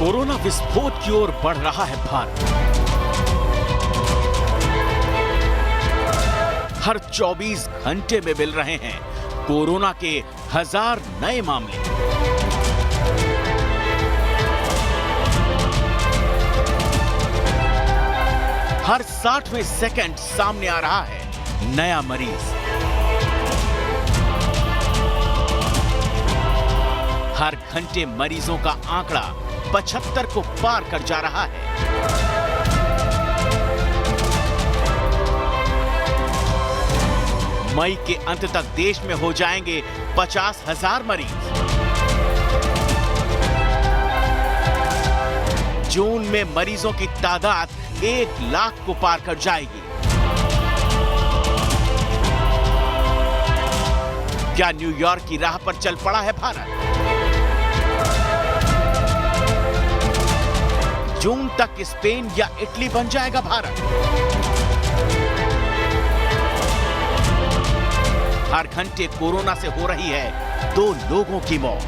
Corona विस्फोट की ओर बढ़ रहा है भारत। हर 24 घंटे में मिल रहे हैं कोरोना के 1000 नए मामले। हर 60वें सेकंड सामने आ रहा है नया मरीज। हर घंटे मरीजों का आंकड़ा 75 को पार कर जा रहा है। मई के अंत तक देश में हो जाएंगे 50,000 मरीज। जून में मरीजों की तादाद 1 लाख को पार कर जाएगी। क्या न्यूयॉर्क की राह पर चल पड़ा है भारत? जून तक स्पेन या इटली बन जाएगा भारत। हर घंटे कोरोना से हो रही है 2 लोगों की मौत।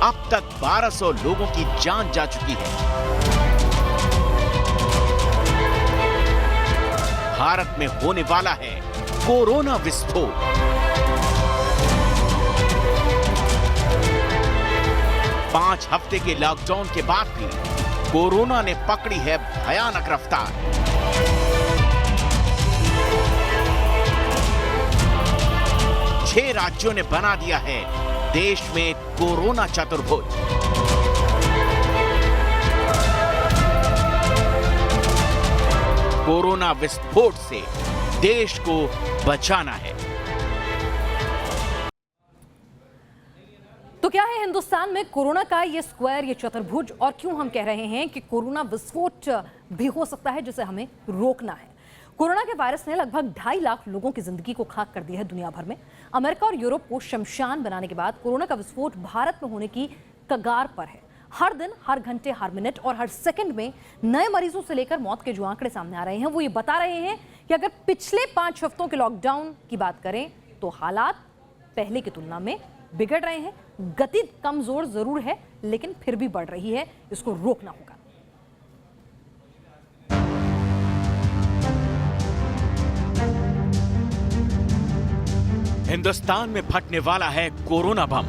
अब तक 1200 लोगों की जान जा चुकी है। भारत में होने वाला है कोरोना विस्फोट। 5 हफ्ते के लॉकडाउन के बाद भी कोरोना ने पकड़ी है भयानक रफ्तार। छह राज्यों ने बना दिया है देश में कोरोना चतुर्भुज। कोरोना विस्फोट से देश को बचाना है। तो क्या है हिंदुस्तान में कोरोना का ये स्क्वायर, ये चतुर्भुज, और क्यों हम कह रहे हैं कि कोरोना विस्फोट भी हो सकता है जिसे हमें रोकना है? कोरोना के वायरस ने लगभग 2.5 लाख लोगों की जिंदगी को खाक कर दिया है दुनिया भर में। अमेरिका और यूरोप को शमशान बनाने के बाद कोरोना का विस्फोट भारत में होने की कगार पर है। हर दिन, हर घंटे, हर मिनट और हर सेकंड में नए मरीजों से लेकर मौत के जो आंकड़े सामने आ रहे हैं वो ये बता रहे हैं कि अगर पिछले 5 हफ्तों के लॉकडाउन की बात करें तो हालात पहले की तुलना में बिगड़ रहे हैं। गति कमजोर जरूर है लेकिन फिर भी बढ़ रही है। इसको रोकना होगा। हिंदुस्तान में फटने वाला है कोरोना बम।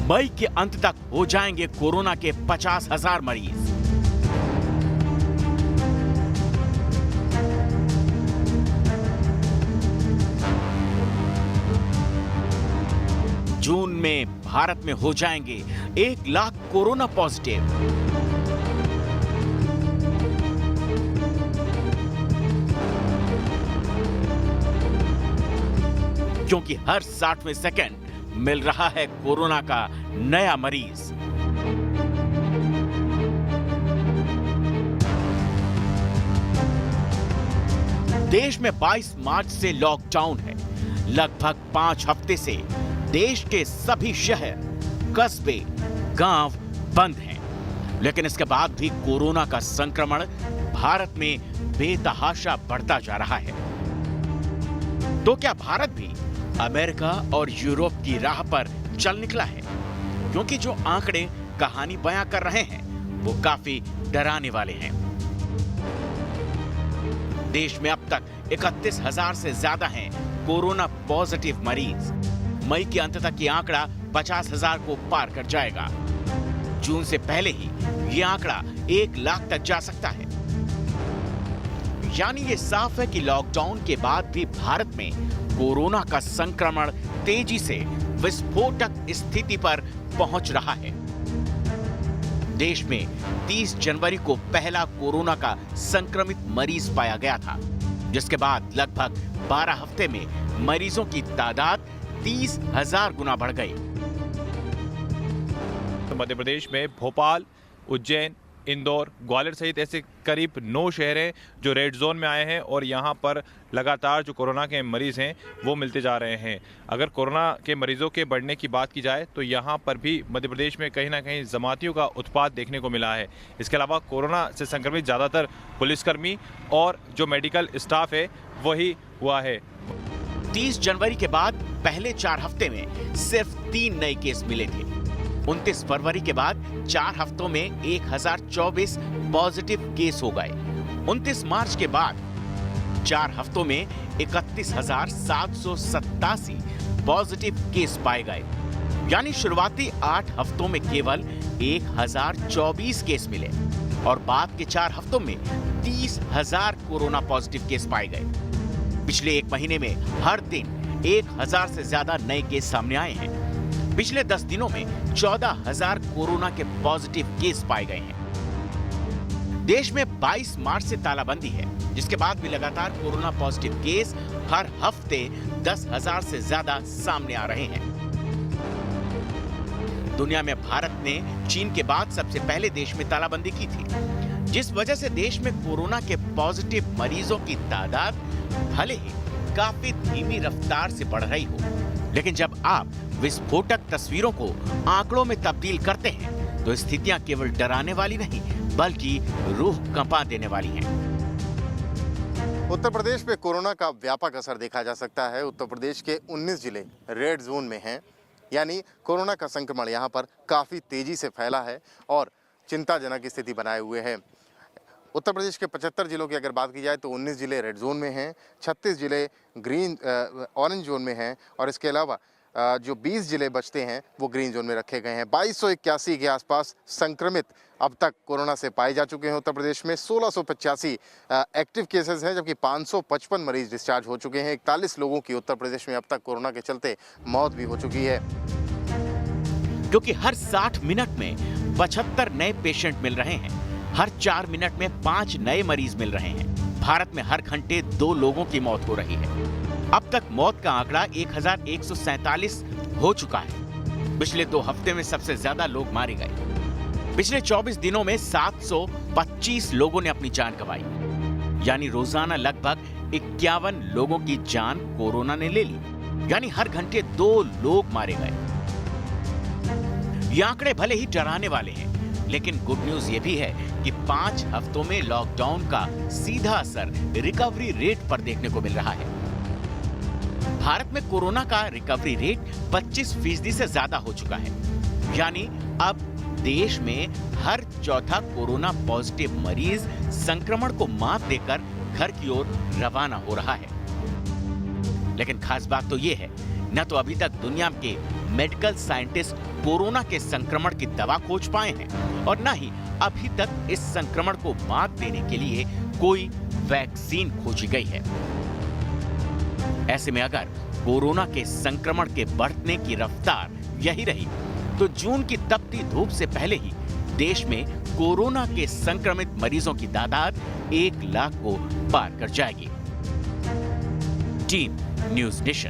मई के अंत तक हो जाएंगे कोरोना के 50,000 मरीज। जून में भारत में हो जाएंगे 1 लाख कोरोना पॉजिटिव। क्योंकि हर 60वें सेकंड मिल रहा है कोरोना का नया मरीज। देश में 22 मार्च से लॉकडाउन है। लगभग 5 हफ्ते से देश के सभी शहर, कस्बे, गांव बंद हैं। लेकिन इसके बाद भी कोरोना का संक्रमण भारत में बेतहाशा बढ़ता जा रहा है। तो क्या भारत भी अमेरिका और यूरोप की राह पर चल निकला है? क्योंकि जो आंकड़े कहानी बयां कर रहे हैं वो काफी डराने वाले हैं। देश में अब तक 31,000 से ज्यादा हैं कोरोना पॉजिटिव मरीज। मई के अंत तक ये आंकड़ा 50,000 को पार कर जाएगा। जून से पहले ही ये आंकड़ा 1 लाख तक जा सकता है। यानी ये साफ है कि लॉकडाउन के बाद भी भारत में कोरोना का संक्रमण तेजी से विस्फोटक स्थिति पर पहुंच रहा है। देश में 30 जनवरी को पहला कोरोना का संक्रमित मरीज पाया गया था, जिसके बाद लगभग 12 हफ्ते में मरीजों की तादाद 30,000 गुना बढ़ गई। तो मध्य प्रदेश में भोपाल, उज्जैन, इंदौर, ग्वालियर सहित ऐसे करीब 9 शहर हैं जो रेड जोन में आए हैं और यहाँ पर लगातार जो कोरोना के मरीज़ हैं वो मिलते जा रहे हैं। अगर कोरोना के मरीज़ों के बढ़ने की बात की जाए तो यहाँ पर भी मध्य प्रदेश में कहीं ना कहीं जमातियों का उत्पात देखने को मिला है। इसके अलावा कोरोना से संक्रमित ज़्यादातर पुलिसकर्मी और जो मेडिकल स्टाफ है वही हुआ है। 30 जनवरी के बाद पहले 4 हफ्ते में सिर्फ 3 नए केस मिले थे। 29 फरवरी के बाद 4 हफ्तों में 1024 पॉजिटिव केस हो गए। 29 मार्च के बाद 4 हफ्तों में 31,787 पॉजिटिव केस पाए गए। यानी शुरुआती 8 हफ्तों में केवल 1024 केस मिले और बाद के 4 हफ्तों में 30,000 कोरोना पॉजिटिव केस पाए गए। पिछले 1 महीने में हर दिन 1,000 से ज्यादा नए केस सामने आए हैं। पिछले 10 दिनों में 14,000 कोरोना के पॉजिटिव केस पाए गए हैं। देश में 22 मार्च से तालाबंदी है, जिसके बाद भी लगातार कोरोना पॉजिटिव केस हर हफ्ते 10,000 से ज्यादा सामने आ रहे हैं। दुनिया में भारत ने चीन के बाद सबसे पहले देश में तालाबंदी की थी, जिस वजह से देश में कोरोना के पॉजिटिव मरीजों की तादाद भले ही काफी धीमी रफ्तार से बढ़ रही हो, लेकिन जब आप विस्फोटक तस्वीरों को आंकड़ों में तब्दील करते हैं तो स्थितियां केवल डराने वाली नहीं बल्कि रूह कंपा देने वाली हैं। उत्तर प्रदेश में कोरोना का व्यापक असर देखा जा सकता है। उत्तर प्रदेश के 19 जिले रेड जोन में हैं, यानी कोरोना का संक्रमण यहाँ पर काफ़ी तेजी से फैला है और चिंताजनक स्थिति बनाए हुए है। उत्तर प्रदेश के 75 जिलों की अगर बात की जाए तो 19 जिले रेड जोन में हैं, 36 जिले ऑरेंज जोन में हैं और इसके अलावा जो 20 जिले बचते हैं वो ग्रीन जोन में रखे गए हैं। 2281 के आसपास संक्रमित अब तक कोरोना से पाए जा चुके हैं। उत्तर प्रदेश में 1685 एक्टिव केसेस हैं, जबकि 555 मरीज डिस्चार्ज हो चुके हैं। 41 लोगों की उत्तर प्रदेश में अब तक कोरोना के चलते मौत भी हो चुकी है। क्योंकि हर 60 मिनट में 75 नए पेशेंट मिल रहे हैं, हर 4 मिनट में 5 नए मरीज मिल रहे हैं। भारत में हर घंटे 2 लोगों की मौत हो रही है। अब तक मौत का आंकड़ा 1147 हो चुका है। पिछले 2 हफ्ते में सबसे ज्यादा लोग मारे गए। पिछले 24 दिनों में 725 लोगों ने अपनी जान गंवाई, यानी रोजाना लगभग 51 लोगों की जान कोरोना ने ले ली, यानी हर घंटे 2 लोग मारे गए। ये आंकड़े भले ही डराने वाले हैं, लेकिन गुड न्यूज ये भी है कि 5 हफ्तों में लॉकडाउन का सीधा असर रिकवरी रेट पर देखने को मिल रहा है। भारत में कोरोना का रिकवरी रेट 25% से ज्यादा हो चुका है, यानी अब देश में हर चौथा कोरोना पॉजिटिव मरीज संक्रमण को मात देकर घर की ओर रवाना हो रहा है। लेकिन खास बात तो ये है, न तो अभी तक दुनिया के मेडिकल साइंटिस्ट कोरोना के संक्रमण की दवा खोज पाए हैं और न ही अभी तक इस संक्रमण को मात देने के लिए कोई वैक्सीन खोजी गई है। ऐसे में अगर कोरोना के संक्रमण के बढ़ने की रफ्तार यही रही तो जून की तपती धूप से पहले ही देश में कोरोना के संक्रमित मरीजों की तादाद 1 लाख को पार कर जाएगी। Team news nation.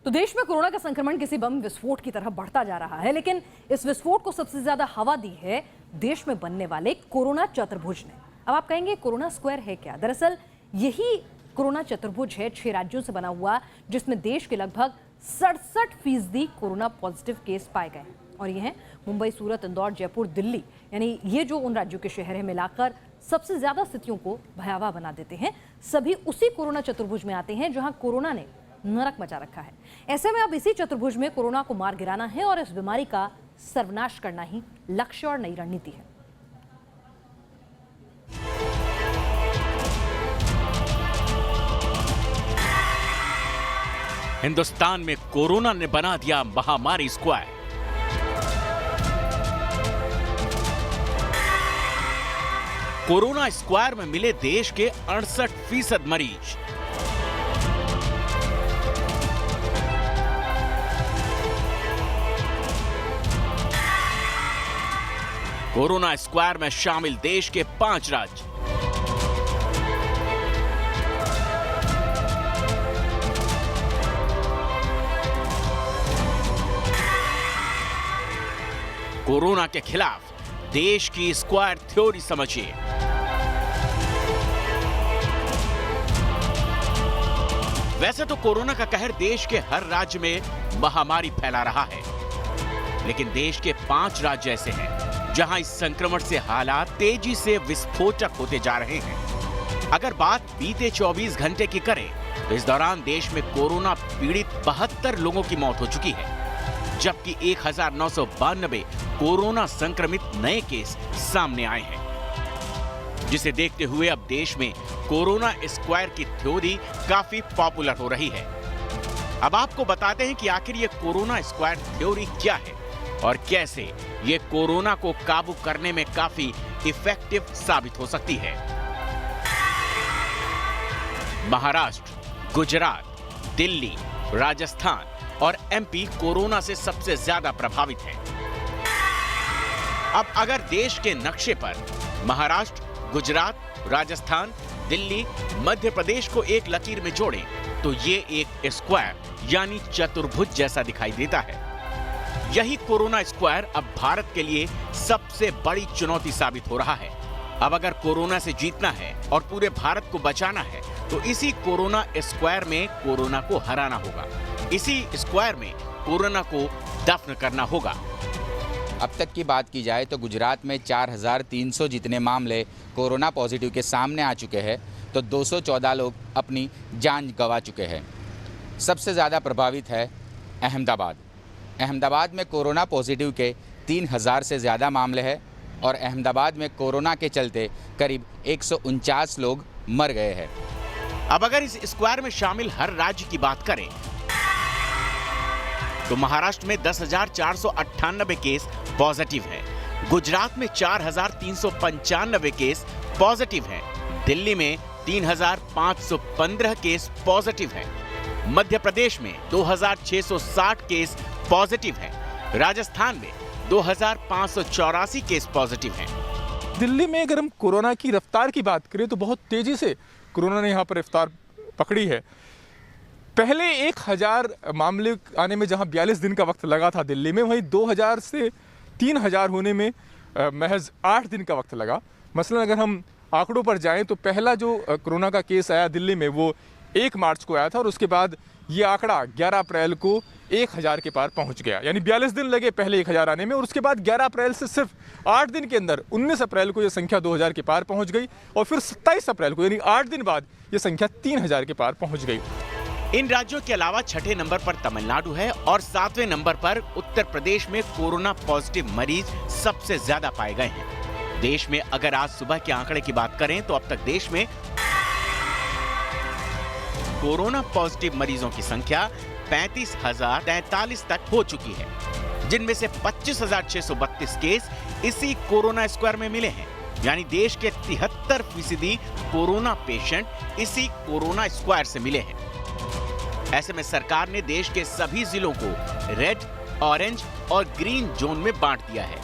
तो देश में कोरोना का संक्रमण किसी बम विस्फोट की तरह बढ़ता जा रहा है, लेकिन इस विस्फोट को सबसे ज्यादा हवा दी है देश में बनने वाले कोरोना चतुर्भुज ने। अब आप कहेंगे कोरोना स्क्वायर है क्या? दरअसल यही कोरोना चतुर्भुज है 6 राज्यों से बना हुआ, जिसमें देश के लगभग 67% कोरोना पॉजिटिव केस पाए गए। और ये हैं मुंबई, सूरत, इंदौर, जयपुर, दिल्ली, यानी ये जो उन राज्यों के शहर हैं मिलाकर सबसे ज्यादा स्थितियों को भयावह बना देते हैं। सभी उसी कोरोना चतुर्भुज में आते हैं जहां कोरोना ने नरक मचा रखा है। ऐसे में अब इसी चतुर्भुज में कोरोना को मार गिराना है और इस बीमारी का सर्वनाश करना ही लक्ष्य और नई रणनीति है। हिंदुस्तान में कोरोना ने बना दिया महामारी स्क्वायर। कोरोना स्क्वायर में मिले देश के 68% मरीज। कोरोना स्क्वायर में शामिल देश के 5 राज्य। कोरोना के खिलाफ देश की स्क्वायर थ्योरी समझिए। वैसे तो कोरोना का कहर देश के हर राज्य में महामारी फैला रहा है, लेकिन देश के 5 राज्य ऐसे हैं जहां इस संक्रमण से हालात तेजी से विस्फोटक होते जा रहे हैं। अगर बात बीते 24 घंटे की करें तो इस दौरान देश में कोरोना पीड़ित 72 लोगों की मौत हो चुकी है, जबकि 1992 कोरोना संक्रमित नए केस सामने आए हैं, जिसे देखते हुए अब देश में कोरोना स्क्वायर की थ्योरी काफी पॉपुलर हो रही है। अब आपको बताते हैं कि आखिर ये कोरोना स्क्वायर थ्योरी क्या है और कैसे ये कोरोना को काबू करने में काफी इफेक्टिव साबित हो सकती है। महाराष्ट्र, गुजरात, दिल्ली, राजस्थान और एमपी कोरोना से सबसे ज्यादा प्रभावित है। अब अगर देश के नक्शे पर महाराष्ट्र, गुजरात, राजस्थान, दिल्ली, मध्य प्रदेश को एक लकीर में जोड़ें तो ये एक स्क्वायर यानी चतुर्भुज जैसा दिखाई देता है। यही कोरोना स्क्वायर अब भारत के लिए सबसे बड़ी चुनौती साबित हो रहा है। अब अगर कोरोना से जीतना है और पूरे भारत को बचाना है तो इसी कोरोना स्क्वायर में कोरोना को हराना होगा। इसी स्क्वायर में कोरोना को दफन करना होगा। अब तक की बात की जाए तो गुजरात में 4,300 जितने मामले कोरोना पॉजिटिव के सामने आ चुके हैं, तो 214 लोग अपनी जान गंवा चुके हैं। सबसे ज़्यादा प्रभावित है अहमदाबाद। अहमदाबाद में कोरोना पॉजिटिव के 3,000 से ज़्यादा मामले हैं और अहमदाबाद में कोरोना के चलते करीब 149 लोग मर गए हैं। अब अगर इस स्क्वायर में शामिल हर राज्य की बात करें तो महाराष्ट्र में 10,498 केस पॉजिटिव हैं, गुजरात में 4,395 केस पॉजिटिव हैं, दिल्ली में 3,515 केस पॉजिटिव हैं, मध्य प्रदेश में 2,660 केस पॉजिटिव हैं, राजस्थान में 2,584 केस पॉजिटिव हैं। दिल्ली में अगर हम कोरोना की रफ्तार की बात करें तो बहुत तेजी से कोरोना ने यहाँ पर रफ्तार पकड़ी है। पहले 1,000 मामले आने में जहाँ 42 दिन का वक्त लगा था दिल्ली में, वहीं 2,000 से 3,000 होने में महज 8 दिन का वक्त लगा। मसलन अगर हम आंकड़ों पर जाएं तो पहला जो कोरोना का केस आया दिल्ली में वो 1 मार्च को आया था और उसके बाद ये आंकड़ा 11 अप्रैल को 1,000 के पार पहुंच गया। यानी 42 दिन लगे पहले 1,000 आने में और उसके बाद 11 अप्रैल से सिर्फ 8 दिन के अंदर 19 अप्रैल को ये संख्या 2,000 के पार पहुंच गई और फिर 27 अप्रैल को यानी 8 दिन बाद ये संख्या 3,000 के पार पहुंच गई। इन राज्यों के अलावा छठे नंबर पर तमिलनाडु है और 7वें नंबर पर उत्तर प्रदेश में कोरोना पॉजिटिव मरीज सबसे ज्यादा पाए गए हैं। देश में अगर आज सुबह के आंकड़े की बात करें तो अब तक देश में कोरोना पॉजिटिव मरीजों की संख्या 35,043 तक हो चुकी है, जिनमें से 25,632 केस इसी कोरोना स्क्वायर में मिले हैं। यानी देश के 73% कोरोना पेशेंट इसी कोरोना स्क्वायर से मिले हैं। ऐसे में सरकार ने देश के सभी जिलों को रेड, ऑरेंज और ग्रीन जोन में बांट दिया है।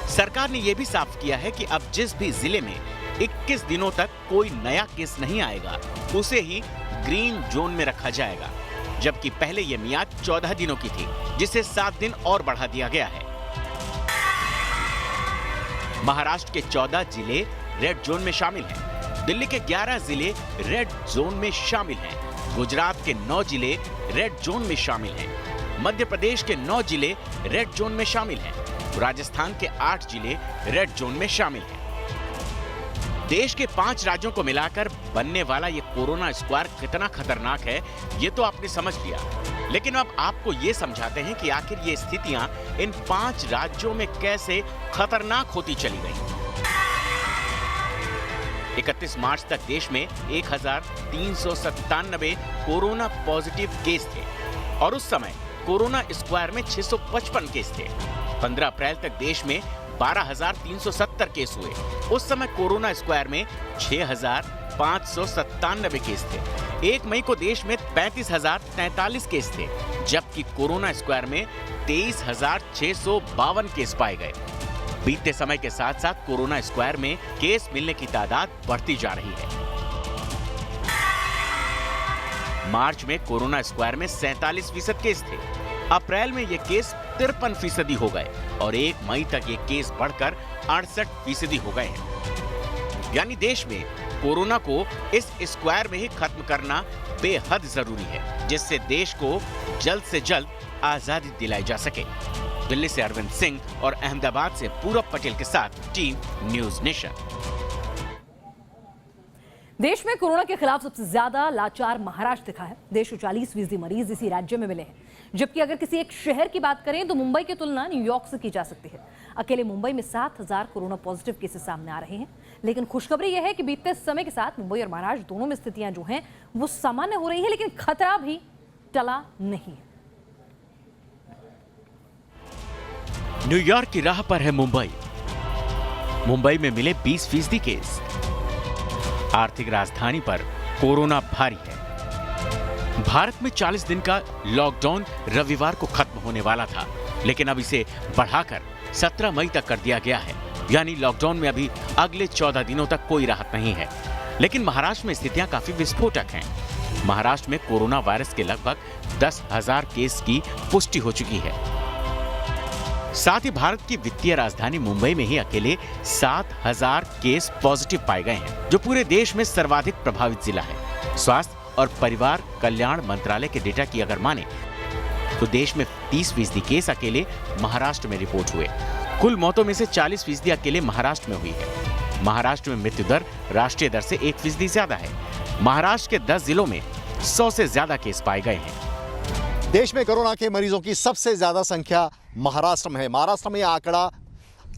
सरकार ने यह भी साफ किया है कि अब जिस भी जिले में 21 दिनों तक कोई नया केस नहीं आएगा उसे ही ग्रीन जोन में रखा जाएगा, जबकि पहले यह मियाद 14 दिनों की थी, जिसे 7 दिन और बढ़ा दिया गया है। महाराष्ट्र के 14 जिले रेड जोन में शामिल हैं, दिल्ली के 11 जिले रेड जोन में शामिल हैं, गुजरात के 9 जिले रेड जोन में शामिल हैं, मध्य प्रदेश के 9 जिले रेड जोन में शामिल हैं, राजस्थान के 8 जिले रेड जोन में शामिल हैं। देश के 5 राज्यों को मिलाकर बनने वाला ये कोरोना स्क्वायर कितना खतरनाक है ये तो आपने समझ लिया, लेकिन अब आपको ये समझाते हैं कि आखिर ये स्थितियां इन 5 राज्यों में कैसे खतरनाक होती चली गई। 31 मार्च तक देश में 1,397 कोरोना पॉजिटिव केस थे और उस समय कोरोना स्क्वायर में 655 केस थे। 15 अप्रैल तक देश में 12,370 केस हुए। उस समय कोरोना स्क्वायर में 6,597 केस थे। 1 मई को देश में 35,043 केस थे, जबकि कोरोना स्क्वायर में 23,652 केस पाए गए। बीतते समय के साथ साथ कोरोना स्क्वायर में केस मिलने की तादाद बढ़ती जा रही है। मार्च में कोरोना स्क्वायर में 47% केस थे, अप्रैल में ये केस 53% हो गए और 1 मई तक ये केस बढ़कर 68% हो गए हैं। यानी देश में कोरोना को इस स्क्वायर में ही खत्म करना बेहद जरूरी है, जिससे देश को जल्द से जल्द आजादी दिलाई जा सके। दिल्ली से अरविंद सिंह और अहमदाबाद से पूरब पटेल के साथ टीम न्यूज नेशन। देश में कोरोना के खिलाफ सबसे ज्यादा लाचार महाराष्ट्र दिखा है। देश के 40% मरीज इसी राज्य में मिले हैं, जबकि अगर किसी एक शहर की बात करें तो मुंबई की तुलना न्यूयॉर्क से की जा सकती है। अकेले मुंबई में 7,000 कोरोना पॉजिटिव केसेस सामने आ रहे हैं। लेकिन खुशखबरी यह है कि बीतते समय के साथ मुंबई और महाराष्ट्र दोनों में स्थितियां जो हैं वो सामान्य हो रही है, लेकिन खतरा भी टला नहीं है। न्यूयॉर्क की राह पर है मुंबई। मुंबई में मिले 20% केस। आर्थिक राजधानी पर कोरोना भारी है। भारत में 40 दिन का लॉकडाउन रविवार को खत्म होने वाला था, लेकिन अब इसे बढ़ाकर 17 मई तक कर दिया गया है। यानी लॉकडाउन में अभी अगले 14 दिनों तक कोई राहत नहीं है। लेकिन महाराष्ट्र में स्थितियां काफी विस्फोटक हैं। महाराष्ट्र में कोरोना वायरस के लगभग 10,000 केस की पुष्टि हो चुकी है। साथ ही भारत की वित्तीय राजधानी मुंबई में ही अकेले 7,000 केस पॉजिटिव पाए गए हैं, जो पूरे देश में सर्वाधिक प्रभावित जिला है। स्वास्थ्य और परिवार कल्याण मंत्रालय के डेटा की अगर माने तो देश में 30% केस अकेले महाराष्ट्र में रिपोर्ट हुए। कुल मौतों में से 40% अकेले महाराष्ट्र में हुई है। महाराष्ट्र में मृत्यु दर राष्ट्रीय दर से 1% ज्यादा है। महाराष्ट्र के 10 जिलों में 100 से ज्यादा केस पाए गए हैं। देश में कोरोना के मरीजों की सबसे ज़्यादा संख्या महाराष्ट्र में है। महाराष्ट्र में यह आंकड़ा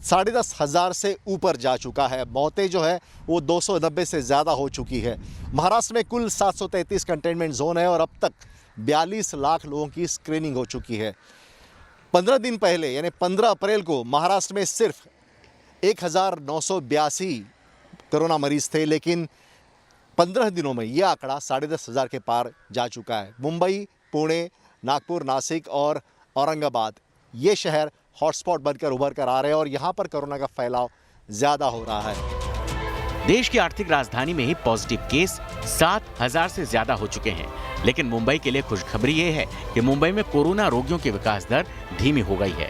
10,500 से ऊपर जा चुका है। मौतें जो है वो 290 से ज़्यादा हो चुकी है। महाराष्ट्र में कुल 733 कंटेनमेंट जोन है और अब तक 42 लाख लोगों की स्क्रीनिंग हो चुकी है। 15 दिन पहले यानी 15 अप्रैल को महाराष्ट्र में सिर्फ 1,982 कोरोना मरीज थे, लेकिन 15 दिनों में यह आंकड़ा 10,500 के पार जा चुका है। मुंबई, पुणे, नागपुर, नासिक और औरंगाबाद ये शहर हॉटस्पॉट बनकर उभर कर आ रहे हैं और यहाँ पर कोरोना का फैलाव ज़्यादा हो रहा है। देश की आर्थिक राजधानी में ही पॉजिटिव केस 7,000 से ज्यादा हो चुके हैं। लेकिन मुंबई के लिए खुशखबरी ये है कि मुंबई में कोरोना रोगियों की विकास दर धीमी हो गई है।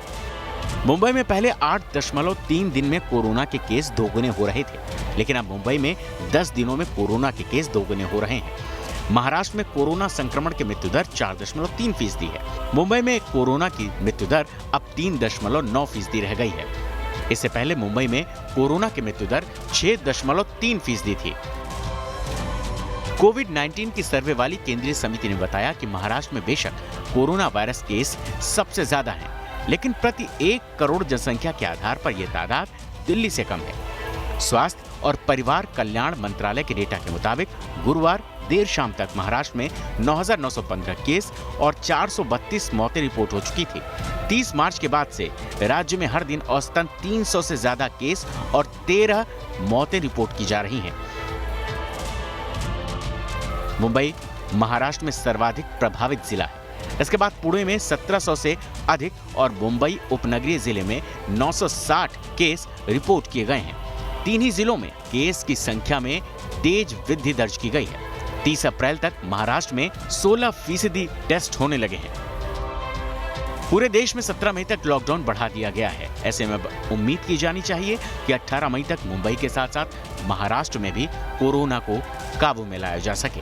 मुंबई में पहले 8.3 दिन में कोरोना के केस दोगुने हो रहे थे, लेकिन अब मुंबई में 10 दिनों में कोरोना के केस दोगुने हो रहे हैं। महाराष्ट्र में कोरोना संक्रमण की मृत्यु दर 4.3% है। मुंबई में कोरोना की मृत्यु दर अब 3.9% रह गई है। इससे पहले मुंबई में कोरोना की मृत्यु दर 6.3% थी। कोविड-19 की सर्वे वाली केंद्रीय समिति ने बताया कि महाराष्ट्र में बेशक कोरोना वायरस केस सबसे ज्यादा हैं, लेकिन प्रति 1 करोड़ जनसंख्या के आधार पर यह तादाद दिल्ली से कम है। स्वास्थ्य और परिवार कल्याण मंत्रालय के डेटा के मुताबिक गुरुवार देर शाम तक महाराष्ट्र में 9,915 केस और 432 मौतें रिपोर्ट हो चुकी थी। 30 मार्च के बाद से राज्य में हर दिन औसतन 300 से ज्यादा केस और 13 मौतें रिपोर्ट की जा रही हैं। मुंबई महाराष्ट्र में सर्वाधिक प्रभावित जिला है। इसके बाद पुणे में 1700 से अधिक और मुंबई उपनगरीय जिले में 960 केस रिपोर्ट किए गए हैं। 3 ही जिलों में केस की संख्या में तेज वृद्धि दर्ज की गई है। 30 अप्रैल तक महाराष्ट्र में 16% टेस्ट होने लगे हैं। पूरे देश में 17 मई तक लॉकडाउन बढ़ा दिया गया है। ऐसे में उम्मीद की जानी चाहिए कि 18 मई तक मुंबई के साथ साथ महाराष्ट्र में भी कोरोना को काबू में लाया जा सके।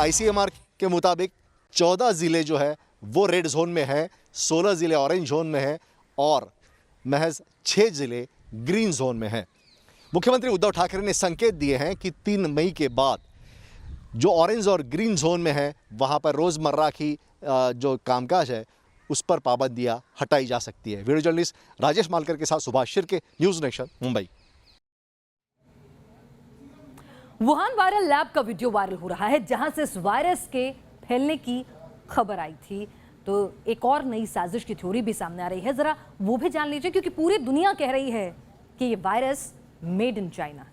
ICMR के मुताबिक 14 जिले जो है वो रेड जोन में है, 16 जिले ऑरेंज जोन में है और महज 6 जिले ग्रीन जोन में है। मुख्यमंत्री उद्धव ठाकरे ने संकेत दिए हैं कि 3 मई के बाद जो ऑरेंज और ग्रीन जोन में है वहाँ पर रोज़मर्रा की जो कामकाज है उस पर पाबंदियाँ हटाई जा सकती है। वीडियो जर्नलिस्ट राजेश मालकर के साथ Subhash Shirke, news nation, Mumbai. Wuhan viral lab का वीडियो वायरल हो रहा है, जहां से इस वायरस के फैलने की खबर आई थी। तो एक और नई साजिश की थ्योरी भी सामने आ रही है, जरा वो भी जान लीजिए, क्योंकि पूरी दुनिया कह रही है कि ये वायरस मेड इन चाइना।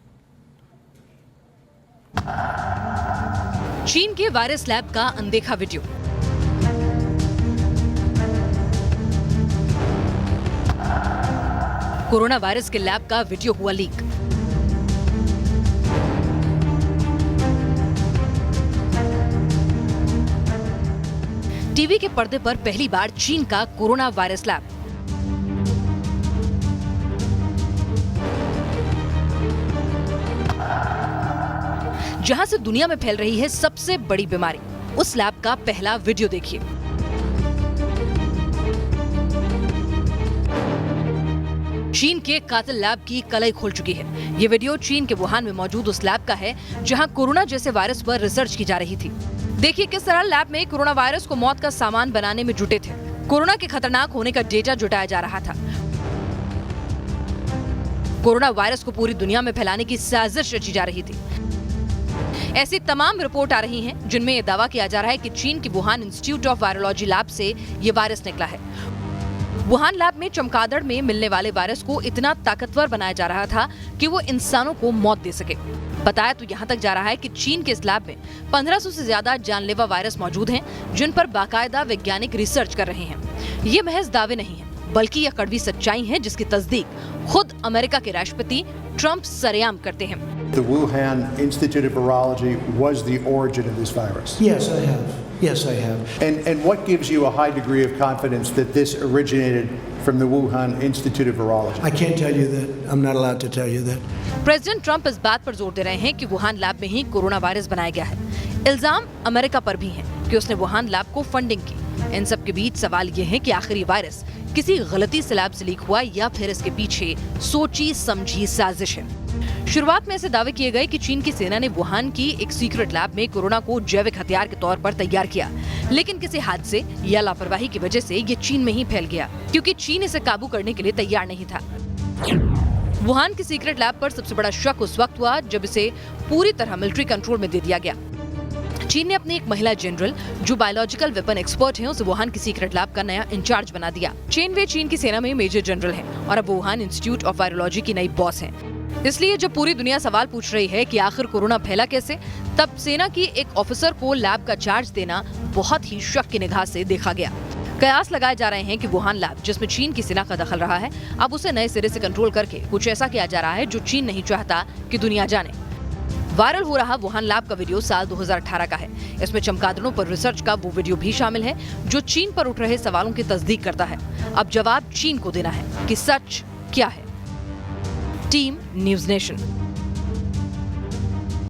चीन के वायरस लैब का अनदेखा वीडियो। कोरोना वायरस के लैब का वीडियो हुआ लीक। टीवी के पर्दे पर पहली बार चीन का कोरोना वायरस लैब। जहां से दुनिया में फैल रही है सबसे बड़ी बीमारी, उस लैब का पहला वीडियो देखिए। चीन के कातिल लैब की कलई खोल चुकी है। ये वीडियो चीन के वुहान में मौजूद उस लैब का है जहां कोरोना जैसे वायरस पर रिसर्च की जा रही थी। देखिए किस तरह लैब में कोरोना वायरस को मौत का सामान बनाने में जुटे थे। कोरोना के खतरनाक होने का डेटा जुटाया जा रहा था। कोरोना वायरस को पूरी दुनिया में फैलाने की साजिश रची जा रही थी। ऐसी तमाम रिपोर्ट आ रही हैं जिनमें यह दावा किया जा रहा है कि चीन के Wuhan institute of virology lab से ये वायरस निकला है। वुहान लैब में चमगादड़ में मिलने वाले वायरस को इतना ताकतवर बनाया जा रहा था कि वो इंसानों को मौत दे सके। बताया तो यहाँ तक जा रहा है कि चीन के इस लैब में 1500 से ज्यादा जानलेवा वायरस मौजूद हैं, जिन पर बाकायदा वैज्ञानिक रिसर्च कर रहे हैं। ये महज दावे नहीं है, बल्कि यह कड़वी सच्चाई है जिसकी तस्दीक खुद अमेरिका के राष्ट्रपति ट्रंप सरेआम करते हैं। The Wuhan Institute of Virology was the origin of this virus. Yes, I have. Yes, I have. And what gives you a high degree of confidence that this originated from the Wuhan Institute of Virology? I can't tell you that. I'm not allowed to tell you that. President Trump इस बात पर जोर दे रहे हैं कि Wuhan lab में ही corona virus बनाया गया है। इल्जाम अमेरिका पर भी है कि उसने वुहान लैब को फंडिंग की। इन सब के बीच सवाल ये है कि आखिर ये वायरस किसी गलती से लैब से लीक हुआ या फिर इसके पीछे सोची समझी साजिश है। शुरुआत में ऐसे दावे किए गए कि चीन की सेना ने वुहान की एक सीक्रेट लैब में कोरोना को जैविक हथियार के तौर पर तैयार किया, लेकिन किसी हादसे या लापरवाही की वजह से ये चीन में ही फैल गया, क्योंकि चीन इसे काबू करने के लिए तैयार नहीं था। वुहान की सीक्रेट लैब पर सबसे बड़ा शक उस वक्त हुआ जब इसे पूरी तरह मिलिट्री कंट्रोल में दे दिया गया। चीन ने अपनी एक महिला जनरल जो बायोलॉजिकल वेपन एक्सपर्ट हैं, उसे वुहान की सीक्रेट लैब का नया इंचार्ज बना दिया। चेन वे चीन की सेना में मेजर जनरल हैं और अब वुहान इंस्टीट्यूट ऑफ वायरोलॉजी की नई बॉस हैं। इसलिए जब पूरी दुनिया सवाल पूछ रही है कि आखिर कोरोना फैला कैसे, तब सेना की एक ऑफिसर को लैब का चार्ज देना बहुत ही शक की निगाह से देखा गया। कयास लगाए जा रहे हैं कि वुहान लैब, जिसमें चीन की सेना का दखल रहा है, अब उसे नए सिरे से कंट्रोल करके कुछ ऐसा किया जा रहा है जो चीन नहीं चाहता कि दुनिया जाने। वायरल हो रहा वुहान लैब का वीडियो साल 2018 का है। इसमें चमगादड़ों पर रिसर्च का वो वीडियो भी शामिल है जो चीन पर उठ रहे सवालों की तस्दीक करता है। अब जवाब चीन को देना है कि सच क्या है। Team news nation.